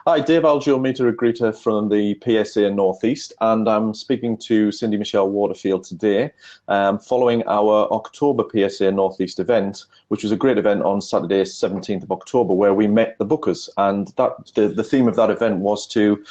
Hi, Dave Algio, meter greeter from the PSA Northeast, and I'm speaking to Cindy Michelle Waterfield today, following our October PSA Northeast event, which was a great event on Saturday, 17th of October, where we met the bookers. And the theme of that event was to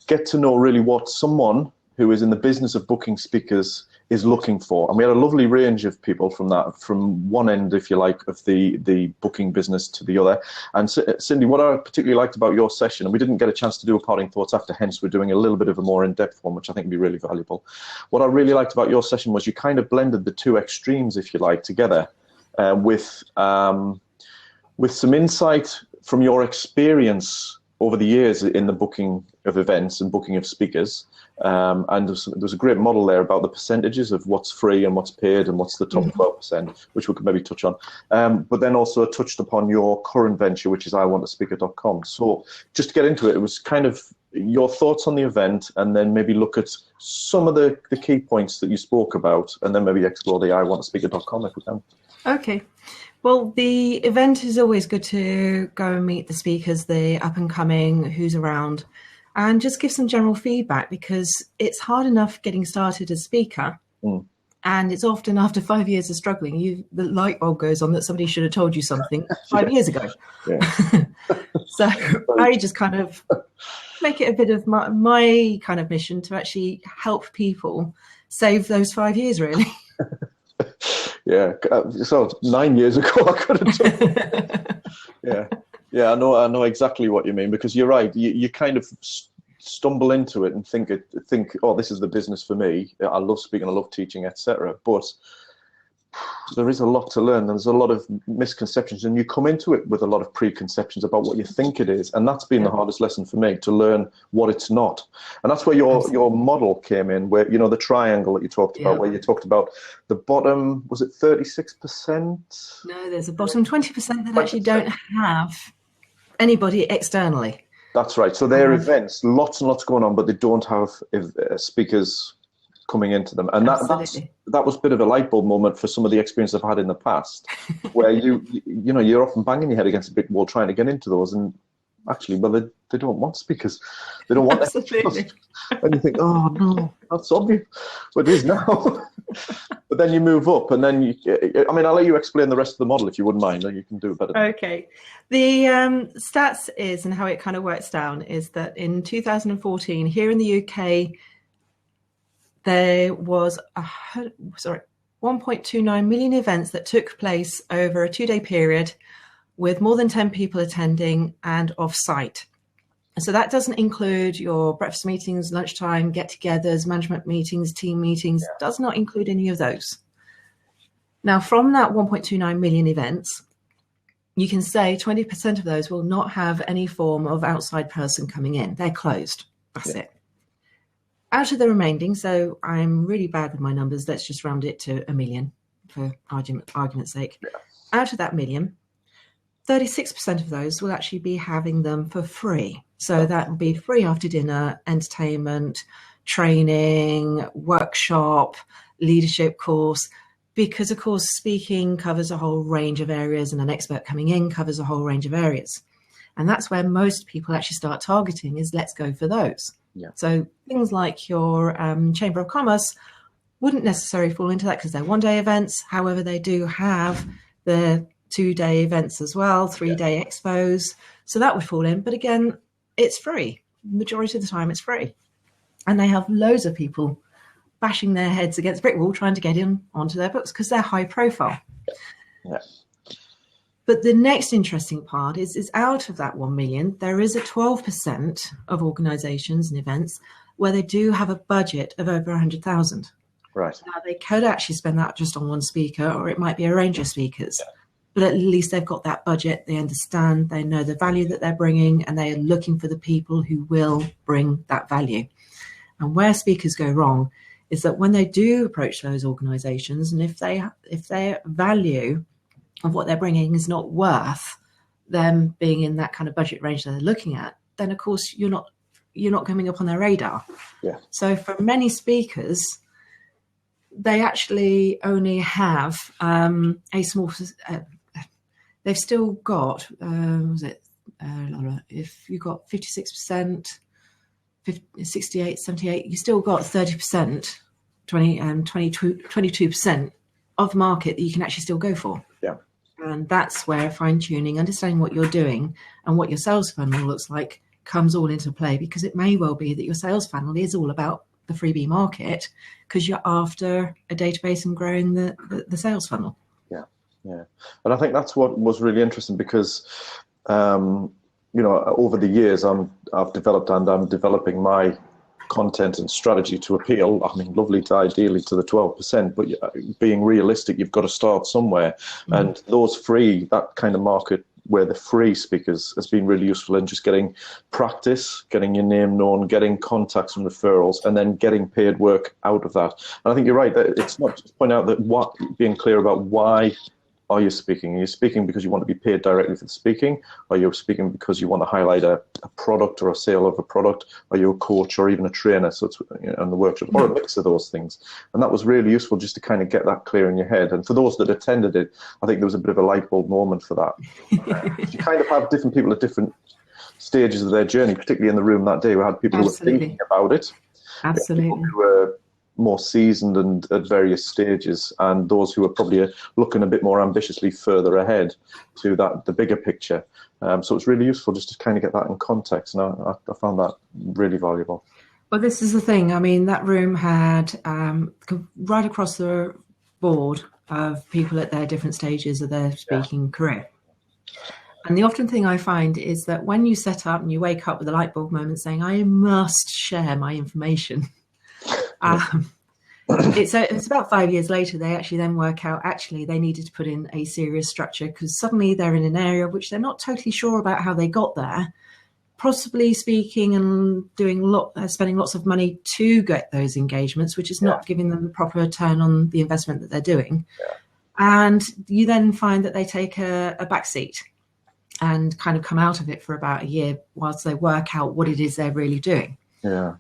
get to know really what someone who is in the business of booking speakers is looking for. And we had a lovely range of people from one end, if you like, of the booking business to the other. And Cindy, what I particularly liked about your session, and we didn't get a chance to do a parting thoughts after, hence we're doing a little bit of a more in-depth one, which I think would be really valuable. What I really liked about your session was you kind of blended the two extremes, if you like, together with some insight from your experience over the years in the booking of events and booking of speakers. And there's a great model there about the percentages of what's free and what's paid and what's the top 12%, which we could maybe touch on. But then also touched upon your current venture, which is Iwantaspeaker.com. So just to get into it, it was kind of your thoughts on the event, and then maybe look at some of the key points that you spoke about, and then maybe explore the Iwantaspeaker.com if we can. Okay. Well, the event is always good to go and meet the speakers, the up and coming, who's around, and just give some general feedback, because it's hard enough getting started as speaker. And it's often after 5 years of struggling, the light bulb goes on that somebody should have told you something 5 years ago. So I just kind of make it a bit of my kind of mission to actually help people save those 5 years, really. Yeah, so 9 years ago I could have done. Yeah, I know exactly what you mean, because you're right. You kind of stumble into it and think, oh, this is the business for me. I love speaking, I love teaching, etc. But there is a lot to learn. There's a lot of misconceptions, and you come into it with a lot of preconceptions about what you think it is, and that's been the hardest lesson for me, to learn what it's not. And that's where your model came in, where, you know, the triangle that you talked about, where you talked about the bottom, was it 36%? No, there's a bottom 20% that actually don't have anybody externally. That's right. So their events, lots and lots going on, but they don't have speakers coming into them. And that was a bit of a light bulb moment for some of the experience I've had in the past, where you're often banging your head against a big wall trying to get into those, and actually, well, they don't want speakers. They don't want Absolutely. And you think, oh no, that's obvious. But it is now. But then you move up, and then I'll let you explain the rest of the model if you wouldn't mind. You can do it better. Okay. The stats is, and how it kind of works down, is that in 2014, here in the UK, there was 1.29 million events that took place over a 2-day period, with more than 10 people attending and off-site. So that doesn't include your breakfast meetings, lunchtime, get-togethers, management meetings, team meetings, does not include any of those. Now, from that 1.29 million events, you can say 20% of those will not have any form of outside person coming in. They're closed. That's it. Out of the remaining, so I'm really bad with my numbers, let's just round it to 1 million for argument's sake. Out of that million, 36% of those will actually be having them for free. So that will be free after dinner, entertainment, training, workshop, leadership course, because of course speaking covers a whole range of areas, and an expert coming in covers a whole range of areas. And that's where most people actually start targeting, is let's go for those. So things like your Chamber of Commerce wouldn't necessarily fall into that, because they're one-day events. However, they do have the 2-day events as well, 3-day expos. So that would fall in. But again, it's free. Majority of the time it's free. And they have loads of people bashing their heads against a brick wall trying to get in onto their books, because they're high profile. But the next interesting part is out of that 1 million, there is a 12% of organisations and events where they do have a budget of over 100,000. Right. Now, they could actually spend that just on one speaker, or it might be a range of speakers. But at least they've got that budget, they understand, they know the value that they're bringing, and they are looking for the people who will bring that value. And where speakers go wrong is that when they do approach those organisations, and if their value of what they're bringing is not worth them being in that kind of budget range that they're looking at, then of course you're not coming up on their radar. So for many speakers, they actually only have a small. They've still got if you got 56%, 68, 78, you still got 30%, 22% of the market that you can actually still go for. Yeah. And that's where fine-tuning, understanding what you're doing and what your sales funnel looks like comes all into play, because it may well be that your sales funnel is all about the freebie market because you're after a database and growing the sales funnel. Yeah. And I think that's what was really interesting because, over the years I've developed and I'm developing my content and strategy to appeal. I mean, lovely to ideally to the 12%, but being realistic, you've got to start somewhere. And those free, that kind of market where the free speakers has been really useful in just getting practice, getting your name known, getting contacts and referrals, and then getting paid work out of that. And I think you're right, that it's not just point out that being clear about why are you speaking? Are you speaking because you want to be paid directly for the speaking? Are you speaking because you want to highlight a product or a sale of a product? Are you a coach or even a trainer? So it's on the workshop, or a mix of those things. And that was really useful just to kind of get that clear in your head. And for those that attended it, I think there was a bit of a light bulb moment for that. You kind of have different people at different stages of their journey, particularly in the room that day. We had people who were thinking about it. Absolutely. People who were more seasoned and at various stages, and those who are probably looking a bit more ambitiously further ahead to the bigger picture. So it's really useful just to kind of get that in context, and I found that really valuable. Well, this is the thing. I mean, that room had right across the board of people at their different stages of their speaking career. And the often thing I find is that when you set up and you wake up with a light bulb moment saying, I must share my information, it's about 5 years later they actually then work out actually they needed to put in a serious structure, because suddenly they're in an area which they're not totally sure about how they got there, possibly speaking and spending lots of money to get those engagements, which is not giving them the proper return on the investment that they're doing. And you then find that they take a back seat and kind of come out of it for about a year whilst they work out what it is they're really doing. They're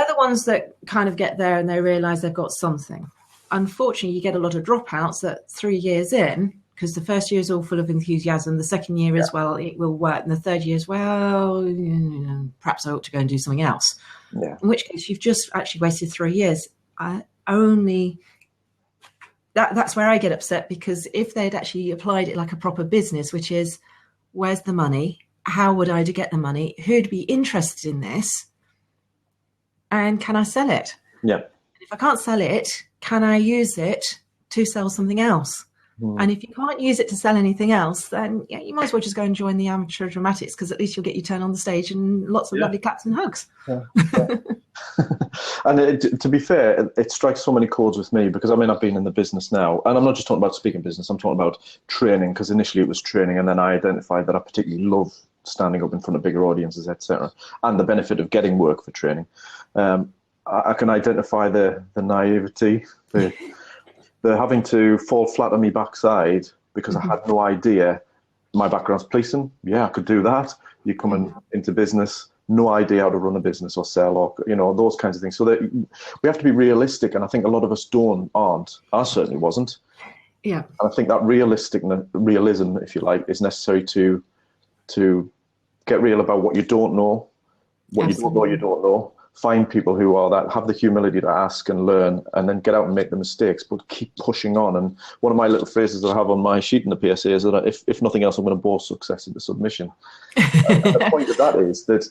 the ones that kind of get there and they realize they've got something. Unfortunately, you get a lot of dropouts that 3 years in, because the first year is all full of enthusiasm, the second year is, well, it will work, and the third year is, well, perhaps I ought to go and do something else. In which case you've just actually wasted 3 years. That's where I get upset, because if they'd actually applied it like a proper business, which is, where's the money? How would I get the money? Who'd be interested in this? And can I sell it? If I can't sell it, can I use it to sell something else? And if you can't use it to sell anything else, then you might as well just go and join the amateur dramatics, because at least you'll get your turn on the stage and lots of lovely claps and hugs. And to be fair, it strikes so many chords with me, because I've been in the business now, and I'm not just talking about speaking business, I'm talking about training, because initially it was training, and then I identified that I particularly love standing up in front of bigger audiences, etc., and the benefit of getting work for training. I can identify the naivety, the having to fall flat on my backside because I had no idea. My background's policing. Yeah, I could do that. You're coming into business, no idea how to run a business or sell, or those kinds of things. So that we have to be realistic, and I think a lot of us aren't. I certainly wasn't. And I think that realism, if you like, is necessary to get real about what you don't know, what you don't know. Find people who are that, have the humility to ask and learn, and then get out and make the mistakes, but keep pushing on. And one of my little phrases that I have on my sheet in the PSA is that if nothing else, I'm going to bore success into submission. And the point of that is that,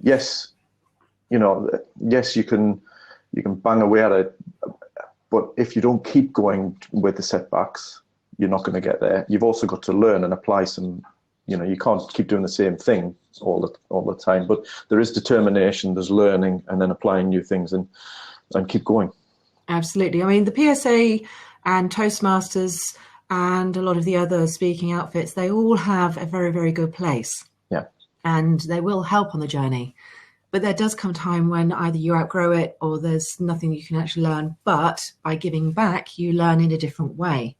yes, you can bang away at it, but if you don't keep going with the setbacks, you're not going to get there. You've also got to learn and apply some. You can't keep doing the same thing all the time, but there is determination, there's learning, and then applying new things and keep going. Absolutely. I mean, the PSA and Toastmasters and a lot of the other speaking outfits, they all have a very, very good place. And they will help on the journey. But there does come a time when either you outgrow it or there's nothing you can actually learn. But by giving back, you learn in a different way.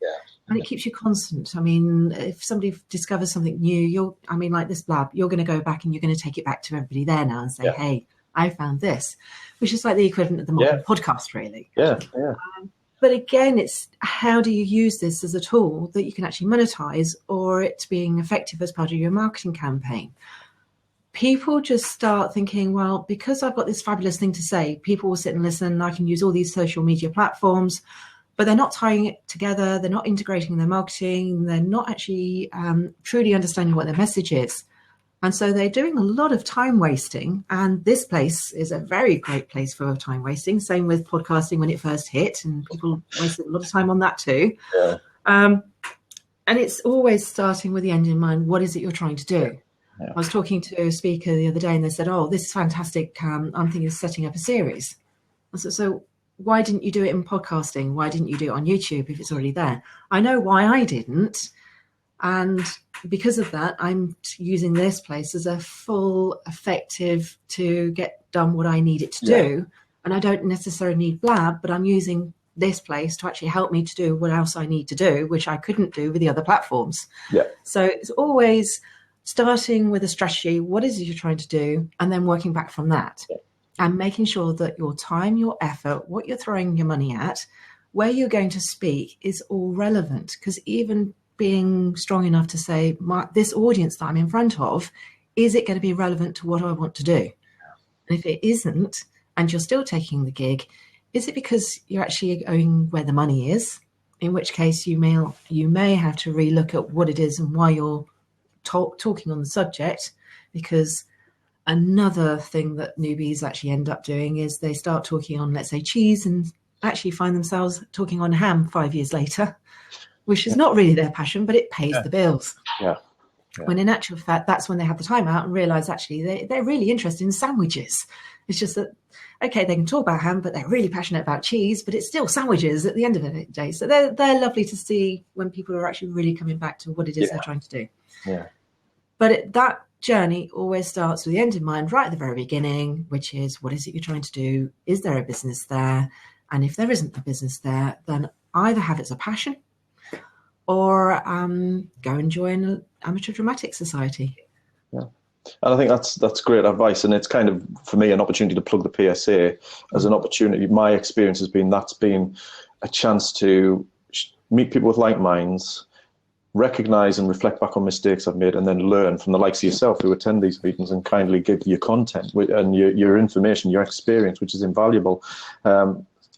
And it keeps you constant. I mean, if somebody discovers something new, like this blab, you're going to go back and you're going to take it back to everybody there now and say, hey, I found this, which is like the equivalent of the modern podcast, really. But again, it's how do you use this as a tool that you can actually monetize, or it's being effective as part of your marketing campaign? People just start thinking, well, because I've got this fabulous thing to say, people will sit and listen. I can use all these social media platforms, but they're not tying it together. They're not integrating their marketing. They're not actually truly understanding what their message is. And so they're doing a lot of time wasting. And this place is a very great place for time wasting. Same with podcasting when it first hit, and people wasted a lot of time on that too. Yeah. And it's always starting with the end in mind. What is it you're trying to do? Yeah. I was talking to a speaker the other day, and they said, oh, this is fantastic. I'm thinking of setting up a series. I said, so why didn't you do it in podcasting? Why didn't you do it on YouTube if it's already there? I know why I didn't. And because of that, I'm using this place as a full effective to get done what I need it to do. And I don't necessarily need Blab, but I'm using this place to actually help me to do what else I need to do, which I couldn't do with the other platforms. Yeah. So it's always starting with a strategy. What is it you're trying to do? And then working back from that. Yeah. And making sure that your time, your effort, what you're throwing your money at, where you're going to speak is all relevant. Because even being strong enough to say, this audience that I'm in front of, is it going to be relevant to what I want to do? And if it isn't, and you're still taking the gig, is it because you're actually going where the money is? In which case you may have to relook at what it is and why you're talking on the subject. Because another thing that newbies actually end up doing is they start talking on, let's say, cheese, and actually find themselves talking on ham 5 years later, which is not really their passion, but it pays the bills. Yeah. When in actual fact, that's when they have the time out and realize actually they're really interested in sandwiches. It's just that, okay, they can talk about ham, but they're really passionate about cheese, but it's still sandwiches at the end of the day. So they're lovely to see when people are actually really coming back to what it is they're trying to do. Yeah. But that journey always starts with the end in mind right at the very beginning, which is, what is it you're trying to do? Is there a business there? And if there isn't a business there, then either have it as a passion or go and join an amateur dramatic society. Yeah. And I think that's great advice. And it's kind of, for me, an opportunity to plug the PSA as an opportunity. My experience has been that's been a chance to meet people with like minds, recognize and reflect back on mistakes I've made, and then learn from the likes of yourself who attend these meetings and kindly give your content and your information, your experience, which is invaluable.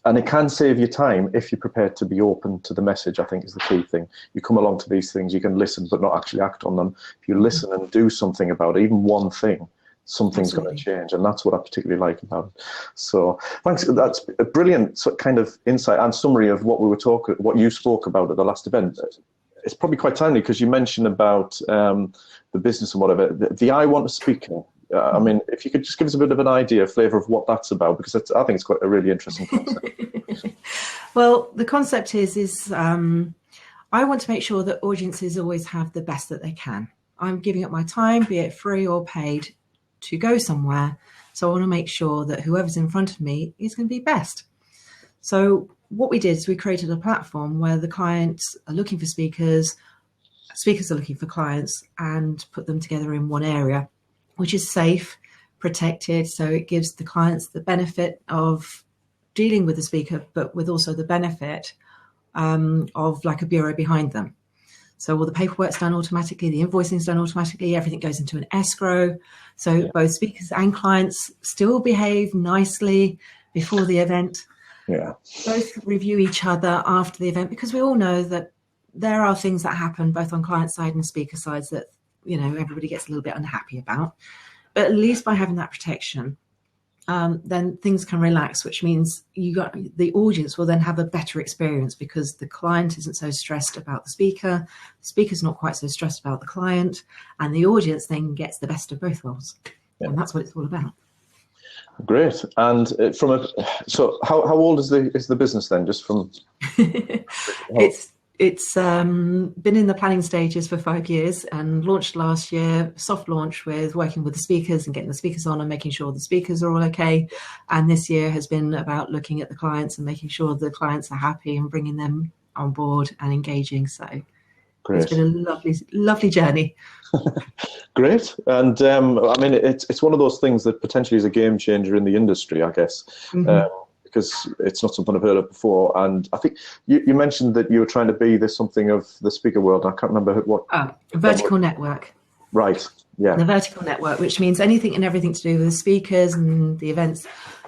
And it can save you time if you're prepared to be open to the message, I think is the key thing. You come along to these things, you can listen but not actually act on them. If you listen and do something about it, even one thing, something's going to change. And that's what I particularly like about it. So thanks. That's a brilliant kind of insight and summary of what you spoke about at the last event. It's probably quite timely because you mentioned about the business and whatever. The Iwantaspeaker. I mean, if you could just give us a bit of an idea, a flavour of what that's about, because I think it's quite a really interesting concept. Well, the concept is I want to make sure that audiences always have the best that they can. I'm giving up my time, be it free or paid, to go somewhere. So I want to make sure that whoever's in front of me is going to be best. So what we did is we created a platform where the clients are looking for speakers are looking for clients, and put them together in one area, which is safe, protected. So it gives the clients the benefit of dealing with the speaker, but with also the benefit of like a bureau behind them. So all the paperwork's done automatically, the invoicing's done automatically, everything goes into an escrow. So both speakers and clients still behave nicely before the event. Yeah. Both review each other after the event, because we all know that there are things that happen both on client side and speaker sides that, everybody gets a little bit unhappy about. But at least by having that protection, then things can relax, which means the audience will then have a better experience, because the client isn't so stressed about the speaker's not quite so stressed about the client, and the audience then gets the best of both worlds. Yeah. And that's what it's all about. Great. And so how old is the business then? Just from It's been in the planning stages for 5 years and launched last year, soft launch with working with the speakers and getting the speakers on and making sure the speakers are all okay. And this year has been about looking at the clients and making sure the clients are happy and bringing them on board and engaging. So Great. It's been a lovely, lovely journey. Great. And I mean, it's one of those things that potentially is a game changer in the industry, I guess. Mm-hmm. because it's not something I've heard of before. And I think you mentioned that you were trying to be something of the speaker world. I can't remember what. A vertical network. Right. Yeah. The vertical network, which means anything and everything to do with the speakers and the events,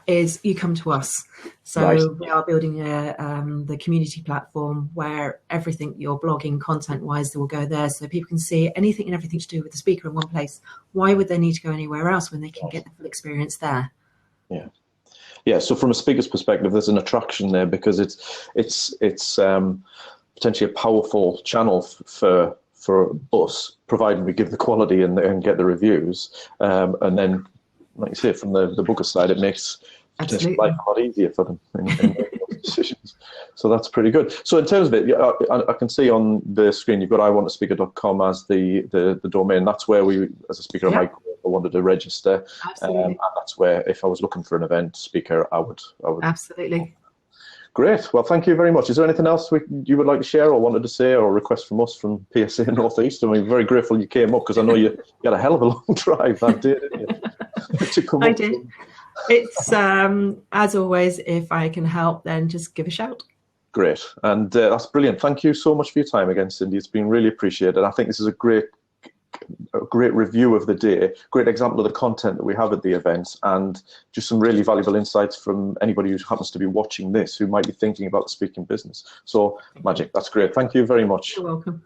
is you come to us. So right. We are building the community platform where everything you're blogging content-wise will go there, so people can see anything and everything to do with the speaker in one place. Why would they need to go anywhere else when they can get the full experience there? Yeah. Yeah. So from a speaker's perspective, there's an attraction there because it's potentially a powerful channel for us, provided we give the quality and get the reviews. And then, like you say, from the booker side, it makes life a lot easier for them in making decisions. So that's pretty good. So in terms of it, I can see on the screen you've got Iwantaspeaker.com as the domain. That's where we, as a speaker, I wanted to register. And that's where, if I was looking for an event speaker, I would. Absolutely. Great. Well, thank you very much. Is there anything else you would like to share or wanted to say or request from us from PSA North East? I mean, very grateful you came up because I know you had a hell of a long drive that day, didn't you? To come I did. It's, as always, if I can help, then just give a shout. Great. And that's brilliant. Thank you so much for your time again, Cindy. It's been really appreciated. I think this is a great review of the day, great example of the content that we have at the event, and just some really valuable insights from anybody who happens to be watching this who might be thinking about the speaking business. So, magic. That's great. Thank you very much. You're welcome.